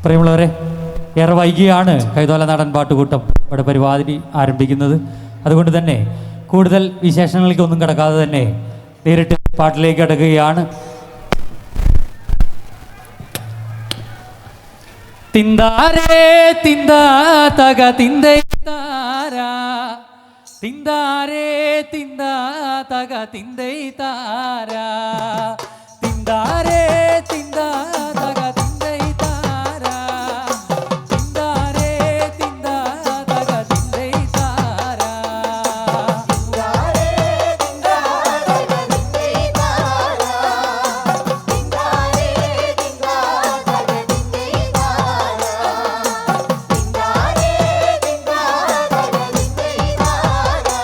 പ്രിയമുള്ളവരെ, ഏറെ വൈകിയാണ് കൈതോല നാടൻ പാട്ടുകൂട്ടം ഇവിടെ പരിപാടി ആരംഭിക്കുന്നത്. അതുകൊണ്ട് തന്നെ കൂടുതൽ വിശേഷങ്ങളിലേക്കൊന്നും കിടക്കാതെ തന്നെ നേരിട്ട് പാട്ടിലേക്ക് കിടക്കുകയാണ്. തിന്താരേ തിന്താ തക തിന്തേ താരാ, തിന്താരേ തിന്താ തക തിന്തേ താരാ, തിന്താരേ തിന്താ തക തിന്തേ താരാ, തിന്താരേ തിന്താ തക തിന്തേ താരാ, തിന്താരേ തിന്താ തക തിന്തേ താരാ, തിന്താരേ തിന്താ തക തിന്തേ താരാ, തിന്താരേ തിന്താ തക തിന്തേ താരാ,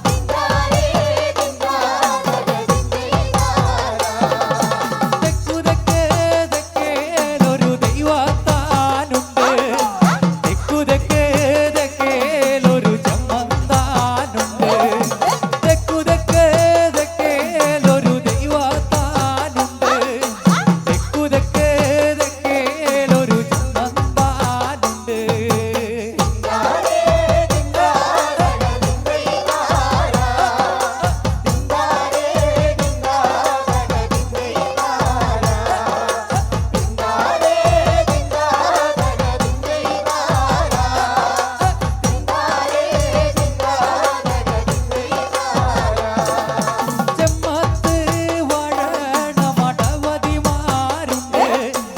തിന്താരേ തിന്താ തക തിന്തേ താരാ. തെക്കുതെക്കേ തെക്കേലൊരു ദൈവത്താനുണ്ട്, തെക്കുതെക്കേ തെക്കേലൊരു ചമ്മന്താനുണ്ട്, തെക്കുതെക്കേ തെക്കേലൊരു ദൈവത്താനുണ്ട്, തെക്കുതെക്കേ തെക്കേലൊരു ചമ്മന്താനുണ്ട്. തിന്താരേ തിന്താ തക തിന്തേ താരാ, തിന്താരേ തിന്താ തക തിന്തേ താരാ, തിന്താരേ തിന്താ തക തിന്തേ താരാ, തിന്താരേ തിന്താ തക തിന്തേ താരാ. ചെമ്മത്ത് വാഴണ മടവതിമാരുണ്ട്,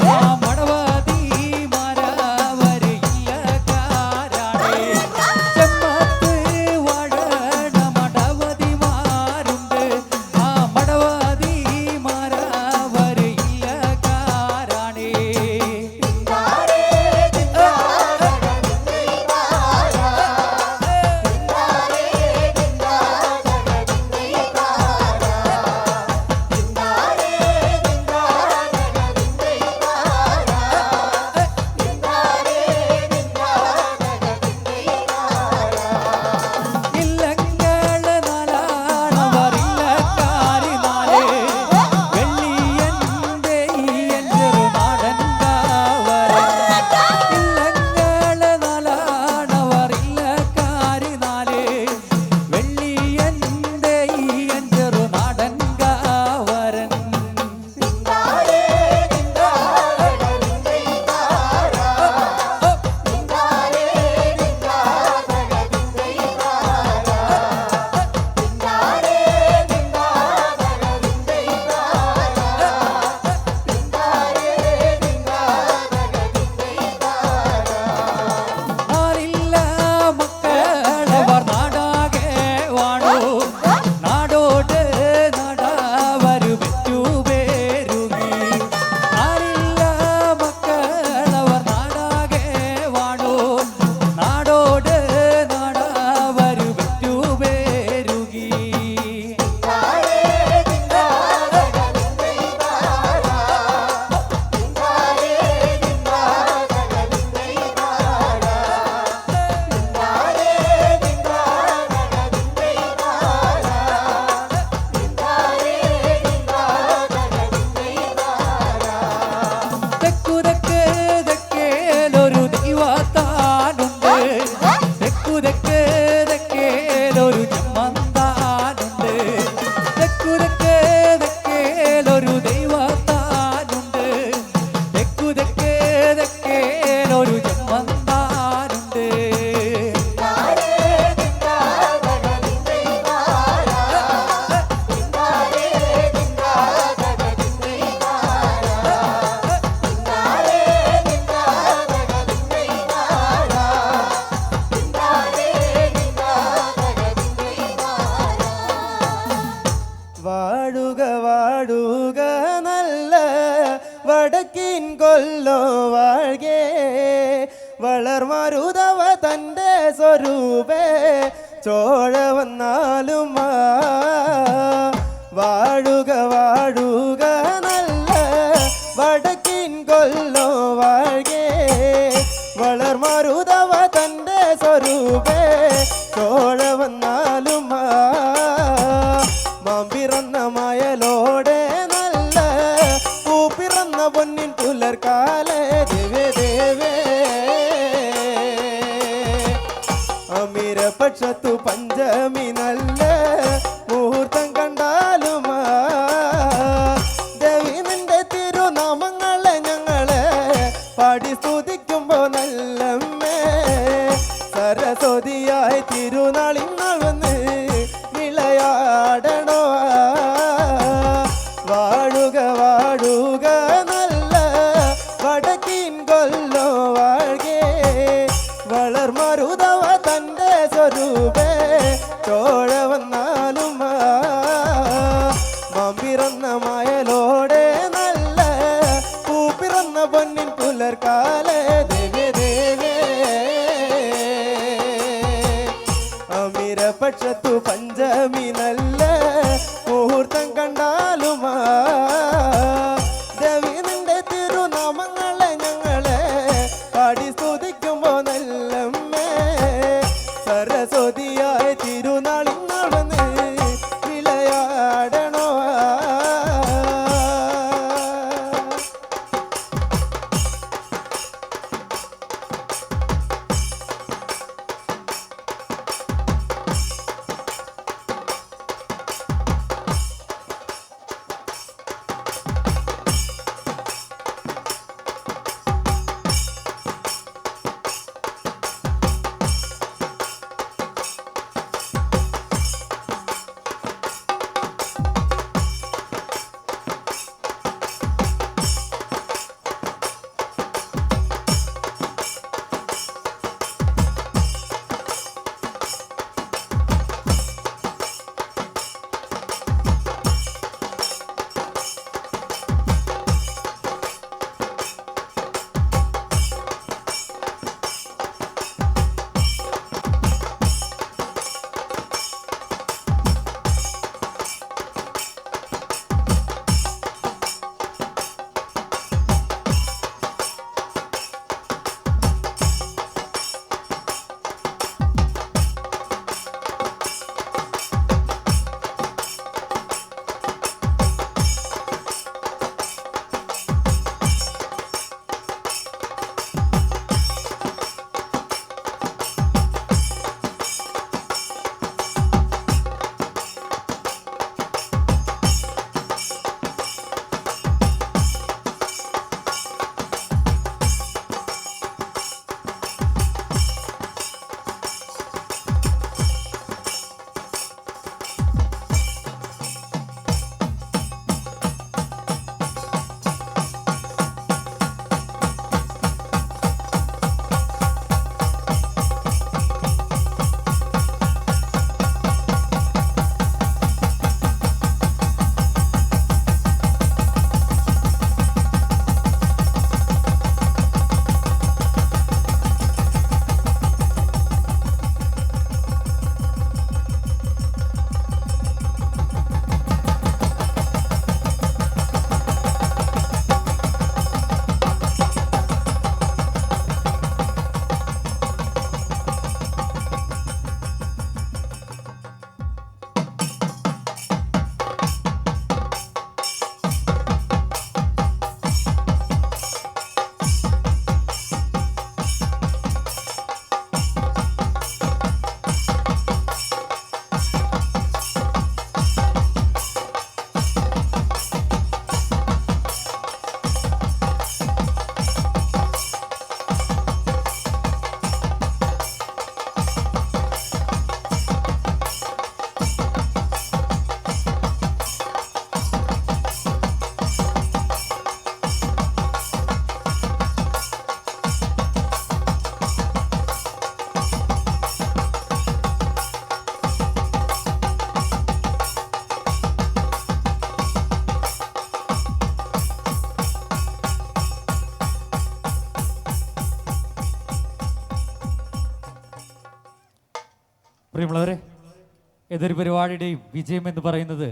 ആ മടവതിമാരവരില്ലക്കാരാണ്. ചെമ്മത്ത് വാഴണ മടവതിമാരുണ്ട്, ആ മടവതിമാരവരില്ലക്കാരാണ്. തിന്താരേ തിന്താ തക തിന്തേ താരാ, തിന്താരേ തിന്താ തക തിന്തേ താരാ, തിന്താരേ തിന്താ തക തിന്തേ താരാ, തിന്താരേ തിന്താ തക തിന്തേ താരാ. ഇല്ലങ്ങള് നാലാണവരില്ലക്കാരി നാലേ, വെള്ളിയന്റെ ഈയൻ ചെറുനാടൻ കാവരൻ. ഇല്ലങ്ങള് നാലാണവരില്ലക്കാരി നാലേ, വെള്ളിയന്റെ ഈയൻ ചെറുനാടൻ കാവരൻ. തിന്താരേ തിന്താ തക തിന്തേ താരാ, തിന്താരേ തിന്താ തക തിന്തേ താരാ, തിന്താരേ തിന്താ തക തിന്തേ താരാ, തിന്താരേ തിന്താ തക തിന്തേ താരാ. നാലില്ല മക്കളവർ നാടാകെ വാണു, നാടോട് നാടാവരു പെറ്റുപേരുകി. നാലില്ല മക്കളവർ നാടാകെ വാണു, നാടോട് നാടാവരു പെറ്റുപേരുകി. തിന്താരേ തിന്താ തക തിന്തേ താരാ, തിന്താരേ തിന്താ തക തിന്തേ താരാ, തിന്താരേ തിന്താ തക തിന്തേ താരാ, തിന്താരേ തിന്താ തക തിന്തേ താരാ. തെക്കുതെക്കേ തെക്കേലൊരു ദൈവത്താനുണ്ട്, തെക്കുതെക്കേ തെക്കേലൊരു ചമ്മന്താനുണ്ട്, തെക്കുതെക്കേ തെക്കേലൊരു ദൈവത്താനുണ്ട്, തെക്കുതെക്കേ തെക്കേലൊരു ചമ്മന്താനുണ്ട്. തിന്താരേ തിന്താ തക തിന്തേ താരാ, തിന്താരേ തിന്താ തക തിന്തേ താരാ, തിന്താരേ തിന്താ തക തിന്തേ താരാ, തിന്താരേ തിന്താ തക തിന്തേ താരാ. വാഴുക വാഴുക നല്ല വടക്കിൻ കൊല്ലോ വാഴ്കേ, വളർമരുതവ തൻ്റെ സ്വരൂപേ ചോഴ വന്നാലും വാഴുക വാഴുക നല്ല വടക്കിൻ കൊല്ലോ വാഴ്കേ, വളർമരുതവ തൻ്റെ സ്വരൂപേ ചോഴ വന്നാലും മാമ്പിറന്ന മയലോടെ നല്ല പൂ പിറന്ന പൊന്നിൻ പുലർക്കാലേ ദേവേ ദേവേ അമീരപക്ഷത്തു പഞ്ചമി നല്ല മുഹൂർത്തം കണ്ടാലും ദേവി നിന്റെ തിരുനാമങ്ങളെ ഞങ്ങളെ പാടി സ്തുതിക്കുമ്പോ നല്ലമ്മേ സരസ്വതിയായി തിരുനാളിനാൾ വന്ന് വിളയാടണോ വാഴുക വാഴുക നല്ല വടക്കിൻ കൊല്ലോ വാഴേ വളർമരുതവ തൻ്റെ സ്വരൂപേ ചോഴ വന്നാലും മാമ്പിറന്ന മയലോടെ നല്ല പൂപ്പിറന്ന പൊന്നിൻ പുലർക്കാലേ ദേവേ ദേവേ അമീരപക്ഷത്തു പഞ്ചമി നല്ല മുഹൂർത്തം കണ്ടാലും ദേവി നിന്റെ തിരുനാമങ്ങളെ ഞങ്ങളെ പാടി സ്തുതിക്കുമ്പോ നല്ലമ്മേ സരസ്വതിയായി തിരുനാളിൽ നടന്ന് വിളയാടണോ പ്രിയമുള്ളവരെ, ഏതൊരു പരിപാടിയുടെയും വിജയം എന്ന് പറയുന്നത്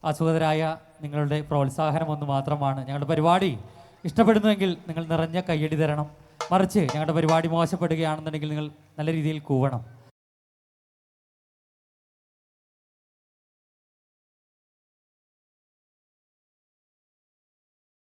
ആസ്വാദകരായ നിങ്ങളുടെ പ്രോത്സാഹനം ഒന്ന് മാത്രമാണ്. ഞങ്ങളുടെ പരിപാടി ഇഷ്ടപ്പെടുന്നുവെങ്കിൽ നിങ്ങൾ നിറഞ്ഞ കയ്യടി തരണം. മറിച്ച് ഞങ്ങളുടെ പരിപാടി മോശപ്പെടുകയാണെന്നുണ്ടെങ്കിൽ നിങ്ങൾ നല്ല രീതിയിൽ കൂവണം.